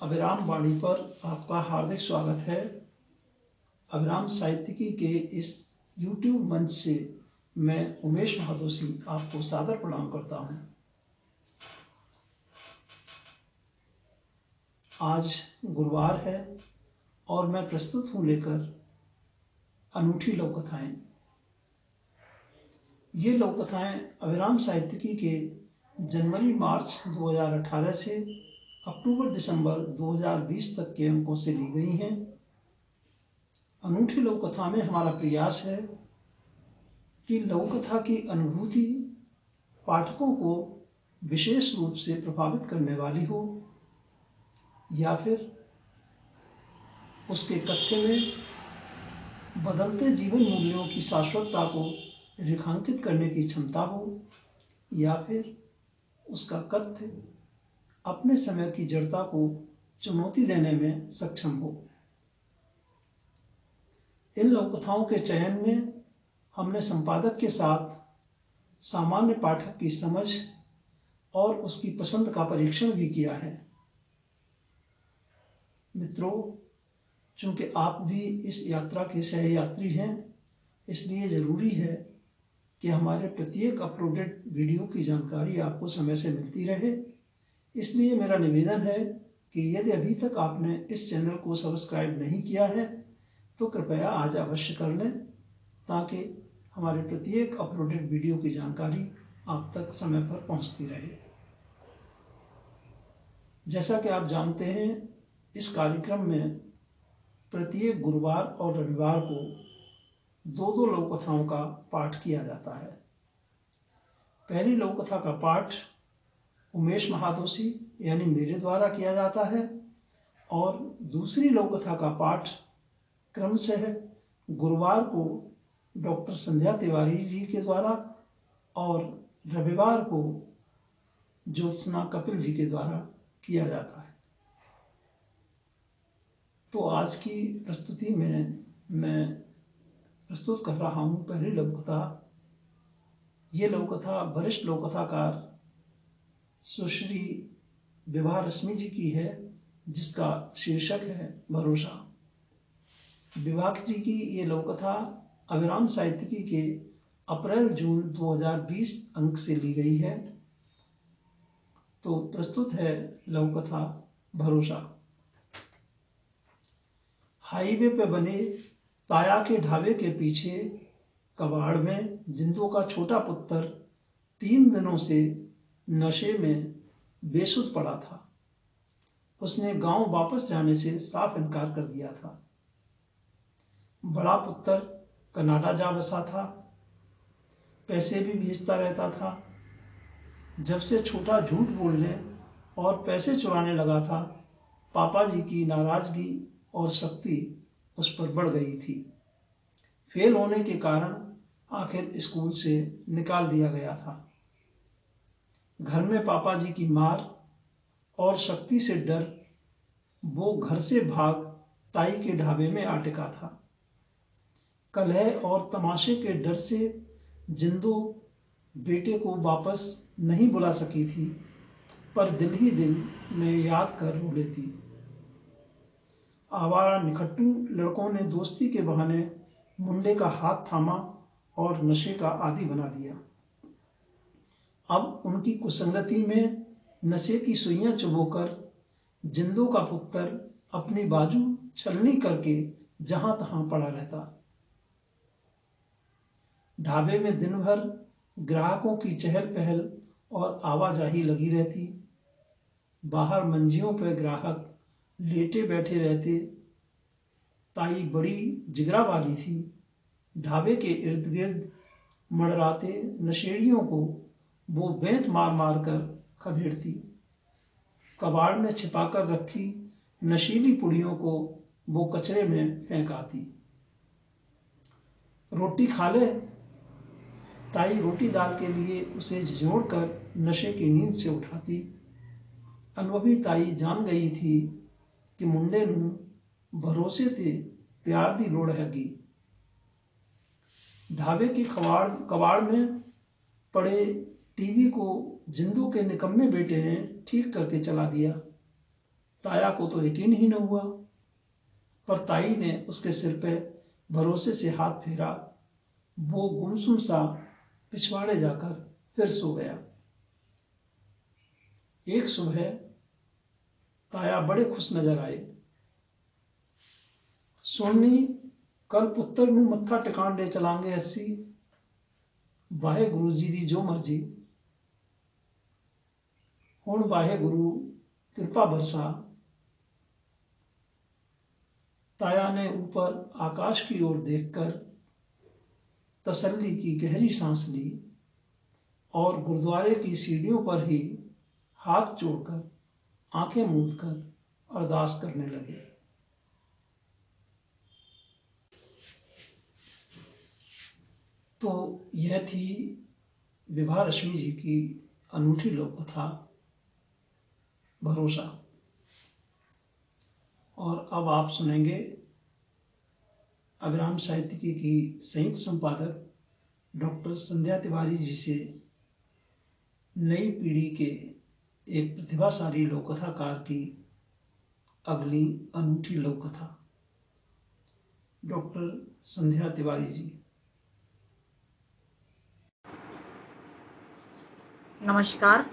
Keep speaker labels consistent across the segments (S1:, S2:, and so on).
S1: अभिराम वाणी पर आपका हार्दिक स्वागत है। अभिराम साहित्यिकी के इस YouTube मंच से मैं उमेश महादोशी आपको सादर प्रणाम करता हूँ। आज गुरुवार है और मैं प्रस्तुत हूँ लेकर अनूठी लोक कथाएं। ये लोक कथाएं अभिराम साहित्यिकी के जनवरी-मार्च 2018 से अक्टूबर-दिसंबर 2020 तक के अंकों से ली गई हैं। अनूठी लोक कथा में हमारा प्रयास है कि लोक कथा की अनुभूति पाठकों को विशेष रूप से प्रभावित करने वाली हो या फिर उसके कथ्य में बदलते जीवन मूल्यों की शाश्वतता को रेखांकित करने की क्षमता हो या फिर उसका कथ्य अपने समय की जड़ता को चुनौती देने में सक्षम हो। इन लोक कथाओं के चयन में हमने संपादक के साथ सामान्य पाठक की समझ और उसकी पसंद का परीक्षण भी किया है। मित्रों, चूंकि आप भी इस यात्रा के सहयात्री हैं, इसलिए जरूरी है कि हमारे प्रत्येक अपलोडेड वीडियो की जानकारी आपको समय से मिलती रहे। इसलिए मेरा निवेदन है कि यदि अभी तक आपने इस चैनल को सब्सक्राइब नहीं किया है तो कृपया आज अवश्य कर लें, ताकि हमारे प्रत्येक अपलोडेड वीडियो की जानकारी आप तक समय पर पहुंचती रहे। जैसा कि आप जानते हैं, इस कार्यक्रम में प्रत्येक गुरुवार और रविवार को दो लोक कथाओं का पाठ किया जाता है। पहली लोक कथा का पाठ उमेश महादोशी यानी मेरे द्वारा किया जाता है और दूसरी लोक कथा का पाठ क्रमशः गुरुवार को डॉक्टर संध्या तिवारी जी के द्वारा और रविवार को ज्योत्सना कपिल जी के द्वारा किया जाता है। तो आज की प्रस्तुति में मैं प्रस्तुत कर रहा हूँ पहली लोक कथा। ये लोक कथा वरिष्ठ लोक कथाकार सुश्री विभा रश्मि जी की है, जिसका शीर्षक है भरोसा। विभा जी की ये लोक कथा अभिराम साहित्यिकी के अप्रैल-जून 2020 अंक से ली गई है। तो प्रस्तुत है लोक कथा भरोसा। हाईवे पे बने ताया के ढाबे के पीछे कबाड़ में जिंदू का छोटा पुत्र 3 दिनों से नशे में बेसुध पड़ा था। उसने गांव वापस जाने से साफ इनकार कर दिया था। बड़ा पुत्र कनाडा जा बसा था, पैसे भी भेजता रहता था। जब से छोटा झूठ बोलने और पैसे चुराने लगा था, पापा जी की नाराजगी और सख्ती उस पर बढ़ गई थी। फेल होने के कारण आखिर स्कूल से निकाल दिया गया था। घर में पापा जी की मार और सख्ती से डर वो घर से भाग ताई के ढाबे में आ टिका था। कलह और तमाशे के डर से जिंदू बेटे को वापस नहीं बुला सकी थी, पर दिल ही दिल में याद कर रो लेती। आवारा निखट्टू लड़कों ने दोस्ती के बहाने मुंडे का हाथ थामा और नशे का आदी बना दिया। अब उनकी कुसंगति में नशे की सुइयां चुभोकर जिंदू का पुत्र अपनी बाजू छलनी करके जहां तहां पड़ा रहता। ढाबे में दिन भर ग्राहकों की चहल पहल और आवाजाही लगी रहती। बाहर मंजियों पर ग्राहक लेटे बैठे रहते। ताई बड़ी जिगरा वाली थी। ढाबे के इर्द गिर्द मंडराते नशेड़ियों को वो बेंत मार मार कर खदेड़ती। कबाड़ में छिपाकर रखी नशीली पुड़ियों को वो कचरे में फेंक आती। रोटी खा ले, ताई रोटी दाल के लिए उसे झिझोड़कर नशे की नींद से उठाती। अनुभवी ताई जान गई थी कि मुंडे नूं भरोसे ते प्यार दी लोड़ हैगी। ढाबे के कबाड़ में पड़े टीवी को जिंदू के निकम्मे बेटे ने ठीक करके चला दिया। ताया को तो यकीन ही न हुआ, पर ताई ने उसके सिर पे भरोसे से हाथ फेरा। वो गुमसुम सा पिछवाड़े जाकर फिर सो गया। एक सुबह ताया बड़े खुश नजर आए। सोनी, कल पुत्तर नूं मत्था टिकाण ले चलांगे अस्सी। वाहे गुरु जी दी जो मर्जी। हुण वाहे गुरु कृपा बरसा। ताया ने ऊपर आकाश की ओर देखकर तसल्ली की गहरी सांस ली और गुरुद्वारे की सीढ़ियों पर ही हाथ जोड़कर आंखें मूंदकर अरदास करने लगे। तो यह थी विभा रश्मि जी की अनूठी लोक कथा भरोसा। और अब आप सुनेंगे अभिराम साहित्यिकी की संयुक्त संपादक डॉक्टर संध्या तिवारी जी से नई पीढ़ी के एक प्रतिभाशाली लोक कथाकार की अगली अनूठी लोक कथा। डॉक्टर संध्या तिवारी जी।
S2: नमस्कार।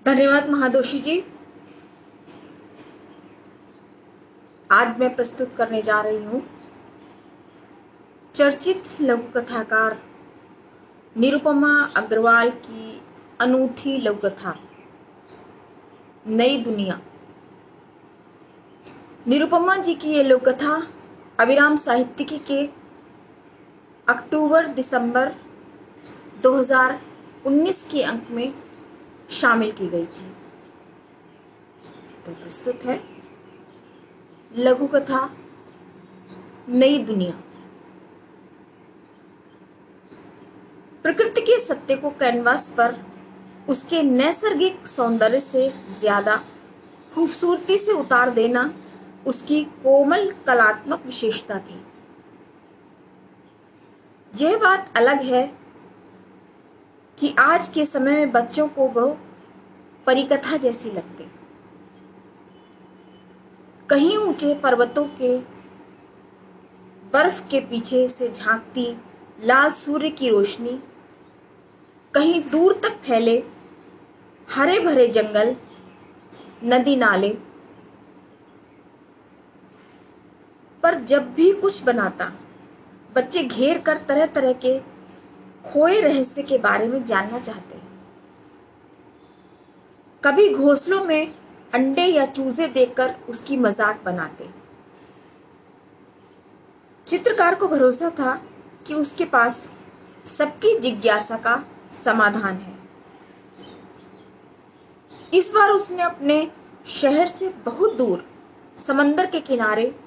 S2: धन्यवाद महादोशी जी। आज मैं प्रस्तुत करने जा रही हूँ चर्चित लघु कथाकार निरुपमा अग्रवाल की अनूठी लघु कथा नई दुनिया। निरुपमा जी की ये लघु कथा अभिराम साहित्यिकी के अक्टूबर-दिसंबर 2019 के अंक में शामिल की गई थी। तो प्रस्तुत है लघु कथा नई दुनिया। प्रकृति के सत्य को कैनवास पर उसके नैसर्गिक सौंदर्य से ज्यादा खूबसूरती से उतार देना उसकी कोमल कलात्मक विशेषता थी। यह बात अलग है कि आज के समय में बच्चों को वह परिकथा जैसी लगती। कहीं ऊंचे पर्वतों के बर्फ के पीछे से झांकती लाल सूर्य की रोशनी, कहीं दूर तक फैले हरे भरे जंगल, नदी नाले। पर जब भी कुछ बनाता, बच्चे घेर कर तरह तरह के खोए रहस्य के बारे में जानना चाहते। कभी घोंसलों में अंडे या चूजे देखकर उसकी मजाक बनाते। चित्रकार को भरोसा था कि उसके पास सबकी जिज्ञासा का समाधान है। इस बार उसने अपने शहर से बहुत दूर समंदर के किनारे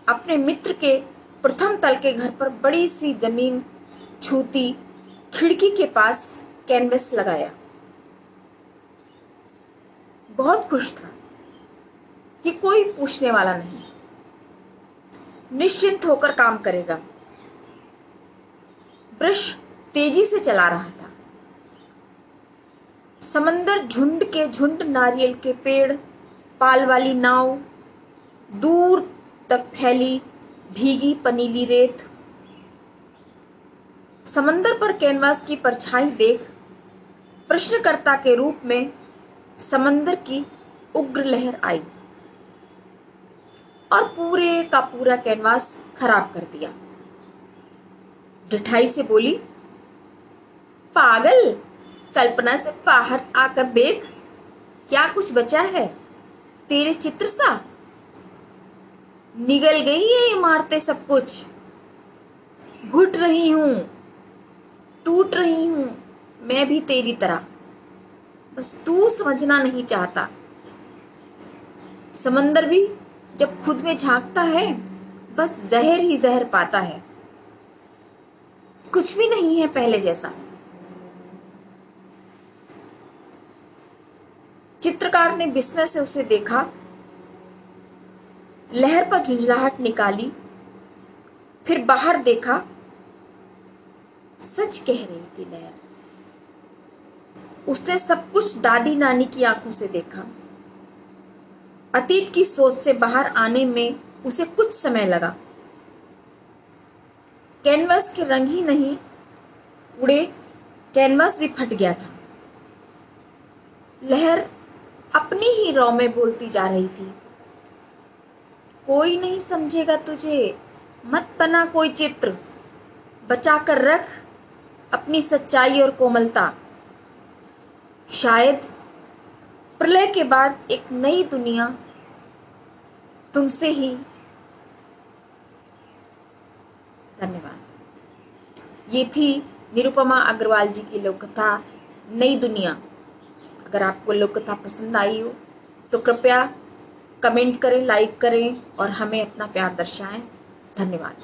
S2: अपने मित्र के प्रथम तल के घर पर बड़ी सी जमीन छूती खिड़की के पास कैनवस लगाया। बहुत खुश था कि कोई पूछने वाला नहीं, निश्चिंत होकर काम करेगा। ब्रश तेजी से चला रहा था। समंदर, झुंड के झुंड नारियल के पेड़, पाल वाली नाव, दूर तक फैली भीगी पनीली रेत। समंदर पर कैनवास की परछाई देख प्रश्नकर्ता के रूप में समंदर की उग्र लहर आई और पूरे का पूरा कैनवास खराब कर दिया। ढिठाई से बोली, पागल, कल्पना से बाहर आकर देख, क्या कुछ बचा है तेरे चित्र सा? निगल गई है इमारतें सब कुछ। घुट रही हूं, टूट रही हूं मैं भी तेरी तरह, बस तू समझना नहीं चाहता। समंदर भी जब खुद में झांकता है बस जहर ही जहर पाता है। कुछ भी नहीं है पहले जैसा। चित्रकार ने बिस्तर से उसे देखा, लहर पर झुंझलाहट निकाली, फिर बाहर देखा। सच कह रही थी लहर। उसने सब कुछ दादी नानी की आंखों से देखा। अतीत की सोच से बाहर आने में उसे कुछ समय लगा। कैनवास के रंग ही नहीं उड़े, कैनवास भी फट गया था। लहर अपनी ही रौ में बोलती जा रही थी, कोई नहीं समझेगा तुझे, मत बना कोई चित्र, बचा कर रख अपनी सच्चाई और कोमलता। शायद प्रलय के बाद एक नई दुनिया तुमसे ही। धन्यवाद। ये थी निरुपमा अग्रवाल जी की लोक कथा नई दुनिया। अगर आपको लोक कथा पसंद आई हो तो कृपया कमेंट करें, लाइक करें और हमें अपना प्यार दर्शाएं। धन्यवाद।